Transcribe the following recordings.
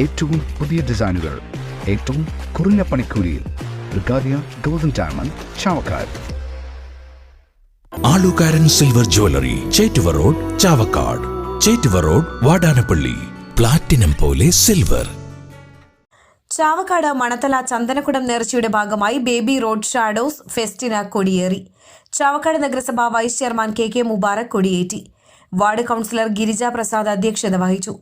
ഏറ്റവും പുതിയ ഡിസൈനുകൾ ഏറ്റവും കുറഞ്ഞ പണിക്കൂലിയിൽ. ബ്രിഗാദിയ golden diamond, Chavakkad. Alukaran silver jewellery, Chettuva road, Chavakkad. Chettuva road, Vadanappally. Platinum പോലെ സിൽവർ. ചാവക്കാട് മണത്തല ചന്ദനക്കുടം നേർച്ചയുടെ ഭാഗമായി ബേബി റോഡ് ഷാഡോസ് ഫെസ്റ്റിന് കൊടിയേറി. ചാവക്കാട് നഗരസഭ വൈസ് ചെയർമാൻ കെ മുബാറക് കൊടിയേറ്റി. വാർഡ് കൌൺസിലർ ഗിരിജ പ്രസാദ് അധ്യക്ഷത വഹിച്ചു.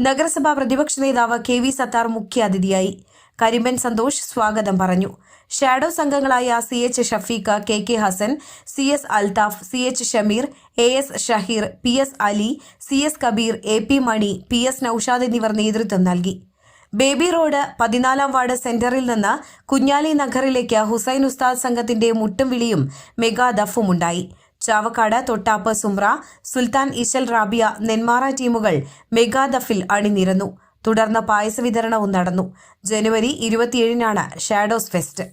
നഗരസഭാ പ്രതിപക്ഷ നേതാവ് KV സത്താർ മുഖ്യാതിഥിയായി. കരിമ്പൻ സന്തോഷ് സ്വാഗതം പറഞ്ഞു. ഷാഡോസ് അംഗങ്ങളായ CH Shafeeq, KK Hasan, CS Althaf, CH Shameer, AS Shaheer, PS Ali, CS Kabir, AP മണി, PS നൌഷാദ് എന്നിവർ നേതൃത്വം നൽകി. ബേബി റോഡ് 14-ാം വാർഡ് സെന്ററിൽ നിന്ന് കുഞ്ഞാലി നഗറിലേക്ക് ഹുസൈൻ ഉസ്താദ് സംഘത്തിന്റെ മുട്ടും വിളിയും മെഗാ ദഫുമുണ്ടായി. ചാവക്കാട്, തൊട്ടാപ്പ്, സുമ്ര, സുൽത്താൻ ഇശൽ റാബിയ, നെന്മാറ ടീമുകൾ മെഗാ ദഫിൽ അണിനിരന്നു. തുടർന്ന് പായസ വിതരണവും നടന്നു. ജനുവരി 27-നാണ് ഷാഡോസ് ഫെസ്റ്റ്.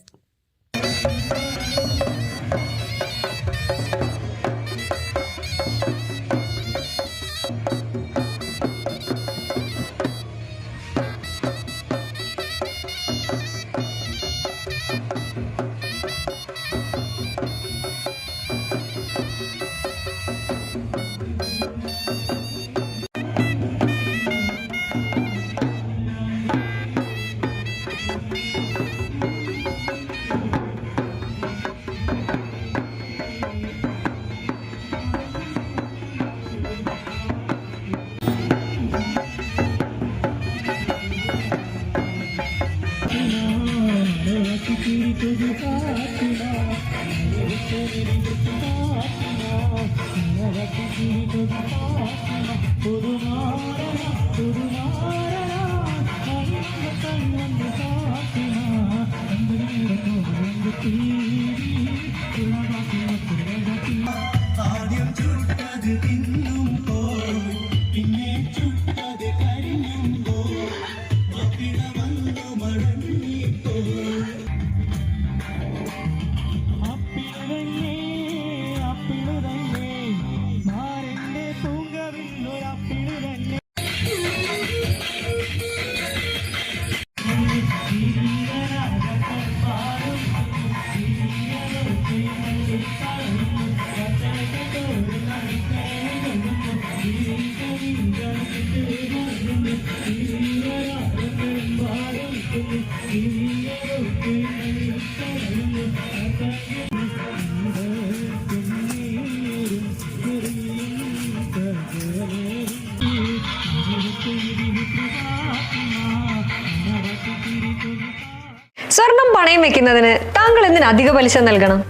സ്വർണം പണയം വെക്കുന്നതിന് താങ്കൾ എന്തിന് അധിക പലിശ നൽകണം?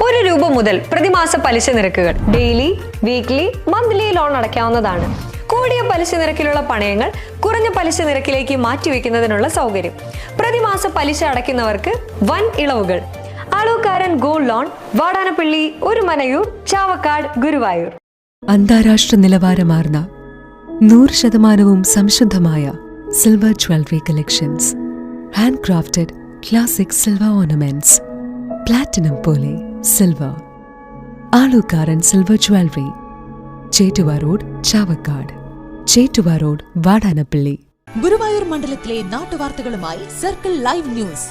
1 രൂപ മുതൽ പ്രതിമാസ പലിശ നിരക്കുകൾ ഡെയിലി, വീക്ക്ലി, മന്ത്ലി ലോൺ അടയ്ക്കാവുന്നതാണ്. കൂടിയ പലിശ നിരക്കിലുള്ള പണയങ്ങൾ കുറഞ്ഞ പലിശ നിരക്കിലേക്ക് മാറ്റിവെക്കുന്നതിനുള്ള സൗകര്യം. പ്രതിമാസ പലിശ അടയ്ക്കുന്നവർക്ക് വൻ ഇളവുകൾ. Alukaran gold loan, Vadanappally, Orumanayur, Chavakkad, Guruvayur. അന്താരാഷ്ട്ര നിലവാരമാർന്ന 100% സംശുദ്ധമായ silver jewellery collections. Hand crafted classic silver ornaments. Platinum പോലെ silver. Alukaran silver jewellery, Chettuva road, Chavakkad. Chettuva road, Vadanappally. Guruvayur മണ്ഡലത്തിലെ നാട്ടുവാർത്തകളുമായി സർക്കിൾ ലൈവ് ന്യൂസ്.